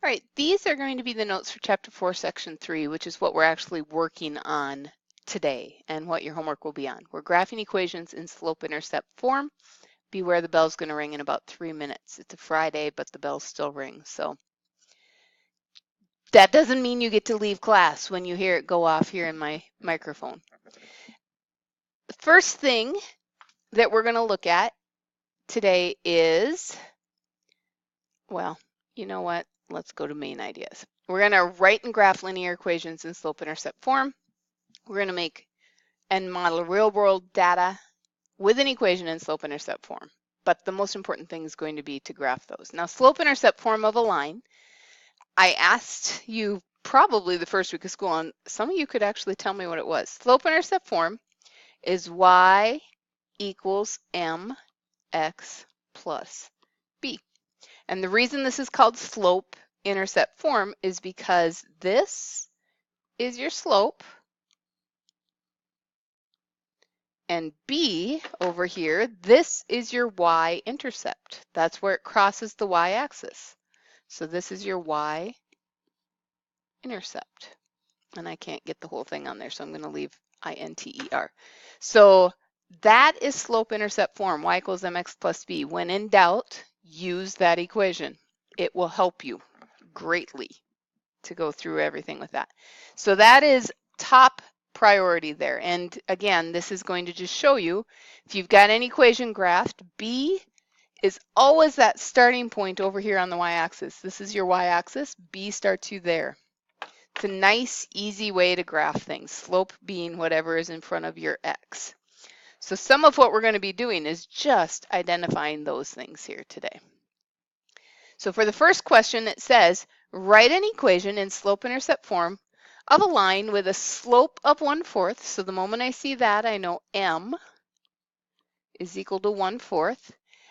All right, these are going to be the notes for Chapter 4, Section 3, which is what we're actually working on today and what your homework will be on. We're graphing equations in slope-intercept form. Beware, the bell's going to ring in about 3 minutes. It's a Friday, but the bell still rings. So that doesn't mean you get to leave class when you hear it go off here in my microphone. The first thing that we're going to look at today is, well, you know what? Let's go to main ideas. We're going to write and graph linear equations in slope-intercept form. We're going to make and model real-world data with an equation in slope-intercept form. But the most important thing is going to be to graph those. Now, slope-intercept form of a line, I asked you probably the first week of school, and some of you could actually tell me what it was. Slope-intercept form is y equals mx plus b. And the reason this is called slope-intercept form is because this is your slope, and B over here, this is your y-intercept. That's where it crosses the y-axis. So this is your y-intercept. And I can't get the whole thing on there, so I'm going to leave I-N-T-E-R. So that is slope-intercept form, y equals mx plus b. When in doubt, use that equation. It will help you greatly to go through everything with that. So that is top priority there. And again, this is going to just show you if you've got an equation graphed, B is always that starting point over here on the y-axis. This is your y-axis, B starts you there. It's a nice, easy way to graph things, slope being whatever is in front of your x. So some of what we're going to be doing is just identifying those things here today. So for the first question, it says, write an equation in slope-intercept form of a line with a slope of 1/4. So the moment I see that, I know m is equal to 1/4.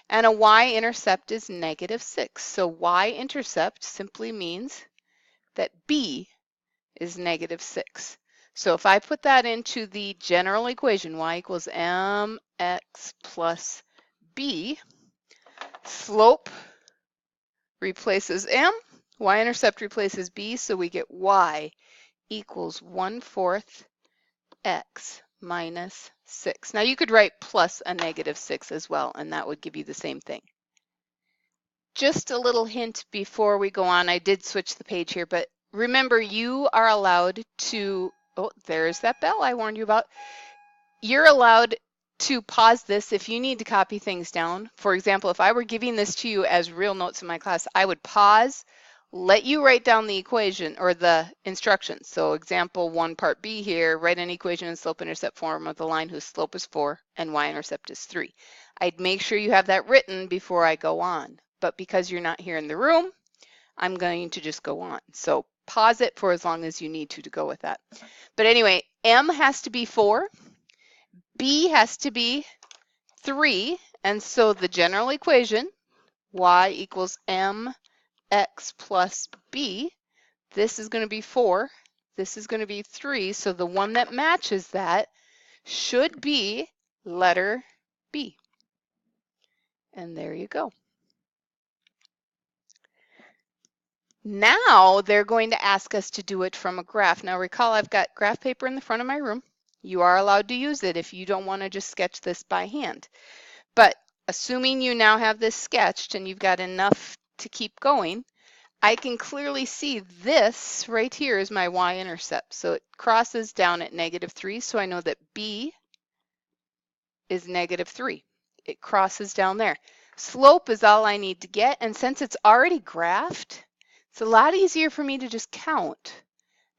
And a y-intercept is -6. So y-intercept simply means that b is -6. So if I put that into the general equation, y equals mx plus b, slope replaces m, y-intercept replaces b, so we get y equals 1/4 x minus 6. Now you could write plus a -6 as well, and that would give you the same thing. Just a little hint before we go on, I did switch the page here, but remember you are allowed to, oh, there's that bell I warned you about. You're allowed to pause this if you need to copy things down. For example, if I were giving this to you as real notes in my class, I would pause, let you write down the equation or the instructions. So example 1 part B here, write an equation in slope-intercept form of the line whose slope is 4 and y-intercept is 3. I'd make sure you have that written before I go on. But because you're not here in the room, I'm going to just go on. So pause it for as long as you need to go with that. But anyway, m has to be 4. B has to be 3, and so the general equation, y equals mx plus b, this is going to be 4, this is going to be 3, so the one that matches that should be letter B. And there you go. Now they're going to ask us to do it from a graph. Now recall, I've got graph paper in the front of my room. You are allowed to use it if you don't want to just sketch this by hand. But assuming you now have this sketched and you've got enough to keep going, I can clearly see this right here is my y-intercept. So it crosses down at -3, so I know that B is -3. It crosses down there. Slope is all I need to get, and since it's already graphed, it's a lot easier for me to just count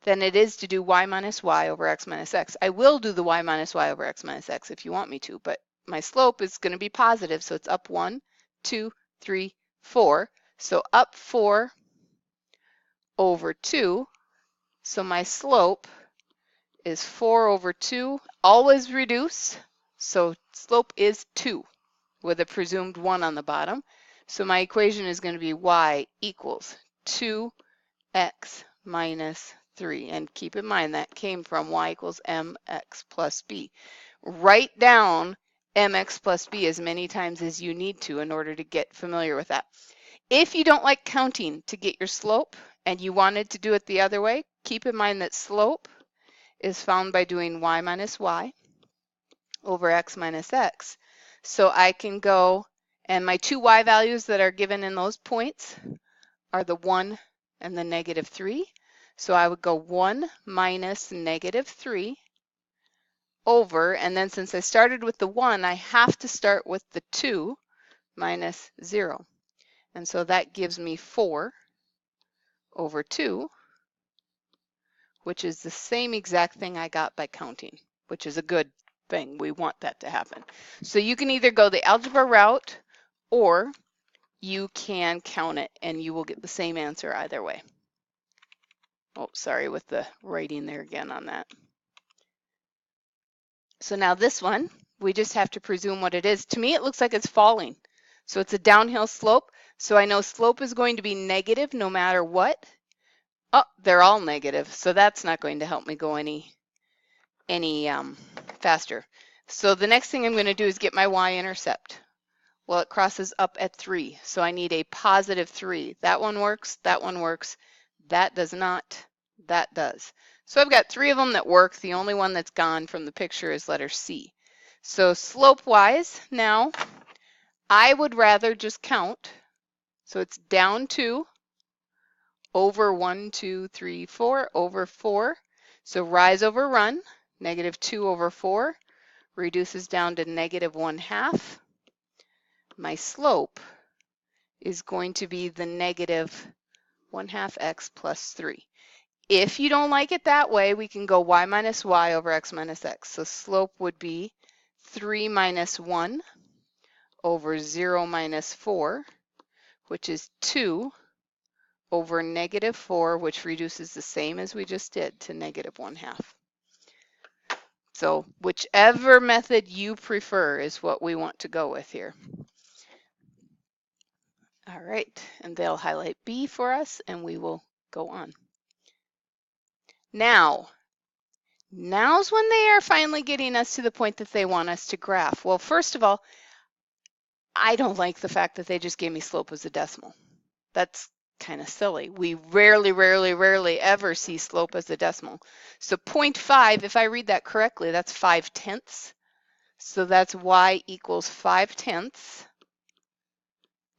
than it is to do y minus y over x minus x. I will do the y minus y over x minus x if you want me to, but my slope is going to be positive, so it's up 1, 2, 3, 4. So up 4 over 2. So my slope is 4 over 2. Always reduce, so slope is 2 with a presumed 1 on the bottom. So my equation is going to be y equals 2x minus 3. And keep in mind that came from y equals mx plus b. Write down mx plus b as many times as you need to in order to get familiar with that. If you don't like counting to get your slope and you wanted to do it the other way, keep in mind that slope is found by doing y minus y over x minus x. So I can go, and my two y values that are given in those points are the 1 and the -3. So I would go 1 minus -3 over, and then since I started with the 1, I have to start with the 2 minus 0. And so that gives me 4 over 2, which is the same exact thing I got by counting, which is a good thing. We want that to happen. So you can either go the algebra route or you can count it and you will get the same answer either way. Oh, sorry with the writing there again on that. So now this one, we just have to presume what it is. To me, it looks like it's falling. So it's a downhill slope. So I know slope is going to be negative no matter what. Oh, they're all negative. So that's not going to help me go any faster. So the next thing I'm going to do is get my y-intercept. Well, it crosses up at 3, so I need a positive 3. That one works, that does not, that does. So I've got 3 of them that work. The only one that's gone from the picture is letter C. So slope-wise, now, I would rather just count. So it's down 2 over 1, 2, 3, 4 over 4. So rise over run, -2 over 4 reduces down to -1/2. My slope is going to be the -1/2 x plus 3. If you don't like it that way, we can go y minus y over x minus x. So slope would be 3 minus 1 over 0 minus 4, which is 2 over -4, which reduces the same as we just did to -1/2. So whichever method you prefer is what we want to go with here. All right, and they'll highlight B for us and we will go on. Now's when they are finally getting us to the point that they want us to graph. Well, first of all, I don't like the fact that they just gave me slope as a decimal. That's kind of silly. We rarely ever see slope as a decimal. So 0.5, if I read that correctly, that's 5/10. So that's y equals 5/10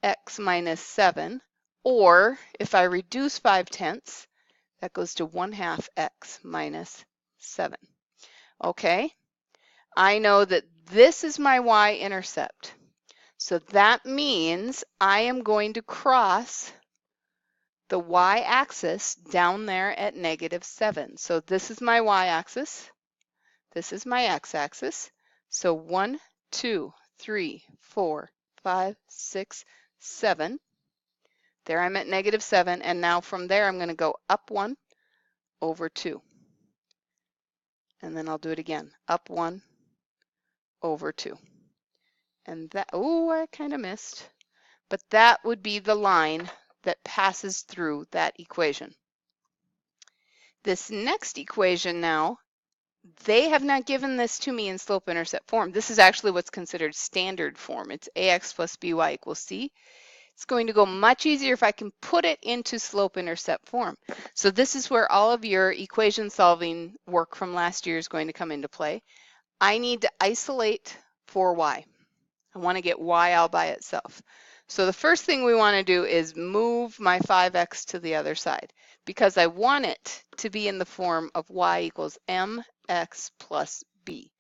x minus 7. Or if I reduce 5/10, that goes to 1/2 x minus 7. Okay, I know that this is my y-intercept. So that means I am going to cross the y-axis down there at -7. So this is my y-axis. This is my x-axis. So 1, 2, 3, 4, 5, 6, 7. There I'm at -7. And now from there I'm going to go up 1 over 2. And then I'll do it again. Up 1 over 2. And that, oh, I kind of missed. But that would be the line that passes through that equation. This next equation now, they have not given this to me in slope-intercept form. This is actually what's considered standard form. It's ax plus by equals c. It's going to go much easier if I can put it into slope-intercept form. So this is where all of your equation solving work from last year is going to come into play. I need to isolate for y. I want to get y all by itself. So the first thing we want to do is move my 5x to the other side because I want it to be in the form of y equals mx plus b.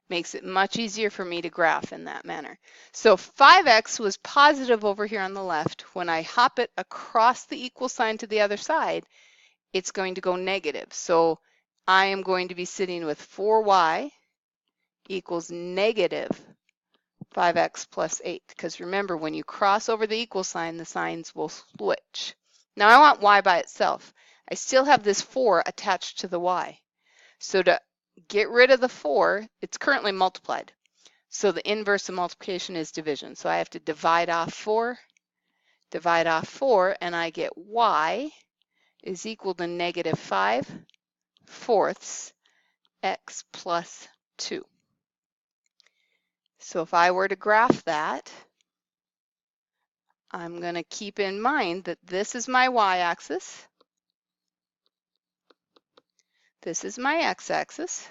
Makes it much easier for me to graph in that manner. So 5x was positive over here on the left. When I hop it across the equal sign to the other side, it's going to go negative. So I am going to be sitting with 4y equals negative 5x plus 8, because remember, when you cross over the equal sign, the signs will switch. Now I want y by itself. I still have this 4 attached to the y. So to get rid of the 4, it's currently multiplied. So the inverse of multiplication is division. So I have to divide off 4, and I get y is equal to -5/4 x plus 2. So if I were to graph that, I'm going to keep in mind that this is my y-axis, this is my x-axis,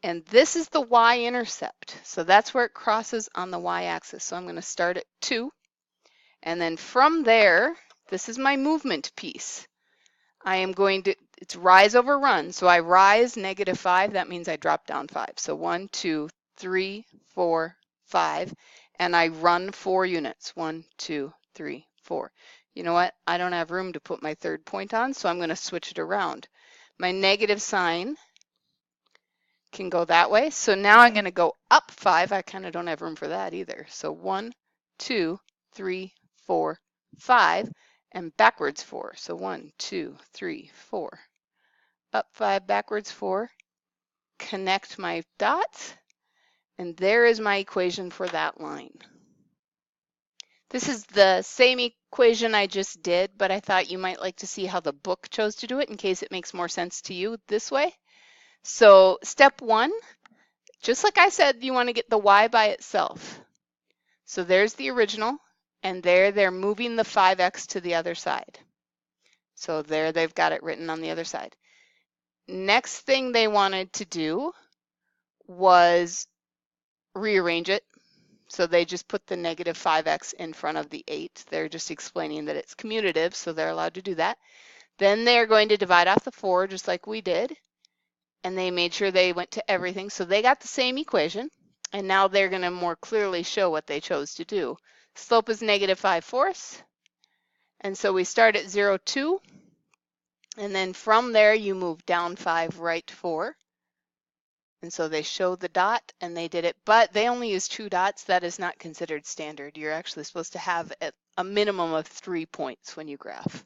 and this is the y-intercept. So that's where it crosses on the y-axis. So I'm going to start at 2, and then from there, this is my movement piece. I am going to, it's rise over run. So I rise -5, that means I drop down 5. So 1, 2, 3, 4, 5, and I run 4 units. 1, 2, 3, 4. You know what? I don't have room to put my third point on, so I'm going to switch it around. My negative sign can go that way. So now I'm going to go up 5. I kind of don't have room for that either. So 1, 2, 3, 4, 5, and backwards 4. So 1, 2, 3, 4. Up 5, backwards 4. Connect my dots, and there is my equation for that line. This is the same equation I just did, but I thought you might like to see how the book chose to do it in case it makes more sense to you this way. So step 1, just like I said, you want to get the y by itself. So there's the original, and there they're moving the 5x to the other side. So there they've got it written on the other side. Next thing they wanted to do was rearrange it. So they just put the -5x in front of the 8. They're just explaining that it's commutative, so they're allowed to do that. Then they're going to divide off the 4, just like we did. And they made sure they went to everything. So they got the same equation. And now they're going to more clearly show what they chose to do. Slope is -5/4. And so we start at 0, 2. And then from there, you move down 5, right 4. And so they showed the dot and they did it, but they only use 2 dots. That is not considered standard. You're actually supposed to have a minimum of 3 points when you graph.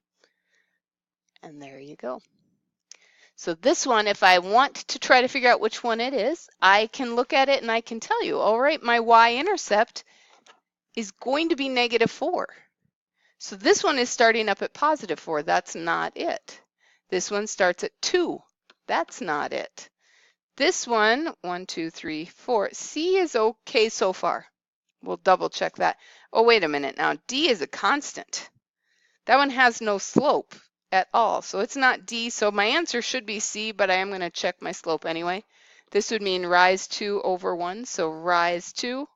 And there you go. So this one, if I want to try to figure out which one it is, I can look at it and I can tell you, all right, my y-intercept is going to be -4. So this one is starting up at +4. That's not it. This one starts at 2. That's not it. This one, 1, 2, 3, 4. C is okay so far. We'll double check that. Oh, wait a minute now. D is a constant. That one has no slope at all. So it's not D. So my answer should be C, but I am going to check my slope anyway. This would mean rise 2 over 1. So rise 2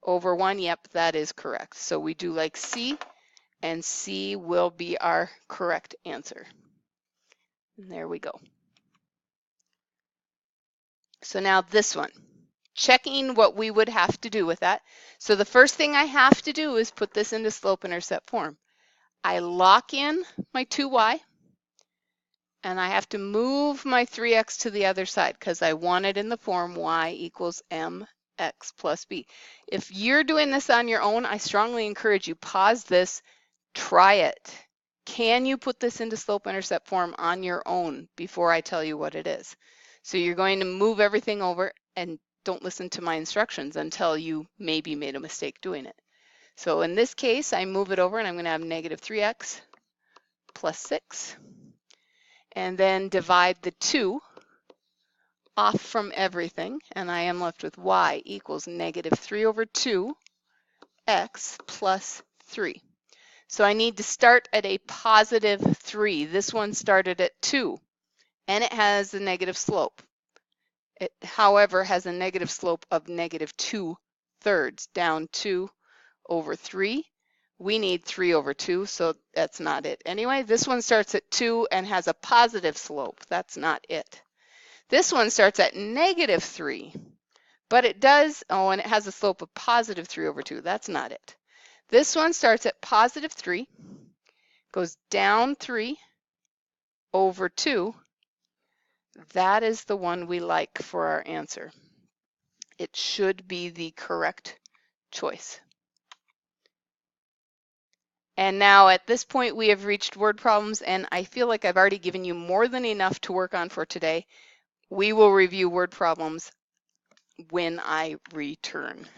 over 1. Yep, that is correct. So we do like C, and C will be our correct answer. And there we go. So now this one, checking what we would have to do with that. So the first thing I have to do is put this into slope-intercept form. I lock in my 2y, and I have to move my 3x to the other side because I want it in the form y equals mx plus b. If you're doing this on your own, I strongly encourage you, pause this, try it. Can you put this into slope-intercept form on your own before I tell you what it is? So you're going to move everything over and don't listen to my instructions until you maybe made a mistake doing it. So in this case, I move it over and I'm going to have -3x plus 6. And then divide the 2 off from everything. And I am left with y equals -3 over 2 x plus 3. So I need to start at a +3. This one started at 2. And it has a negative slope. It, however, has a negative slope of -2/3, down 2 over 3. We need 3 over 2, so that's not it. Anyway, this one starts at 2 and has a positive slope. That's not it. This one starts at -3, but it does, oh, and it has a slope of +3 over 2. That's not it. This one starts at +3, goes down 3 over 2. That is the one we like for our answer. It should be the correct choice. And now at this point we have reached word problems, and I feel like I've already given you more than enough to work on for today. We will review word problems when I return.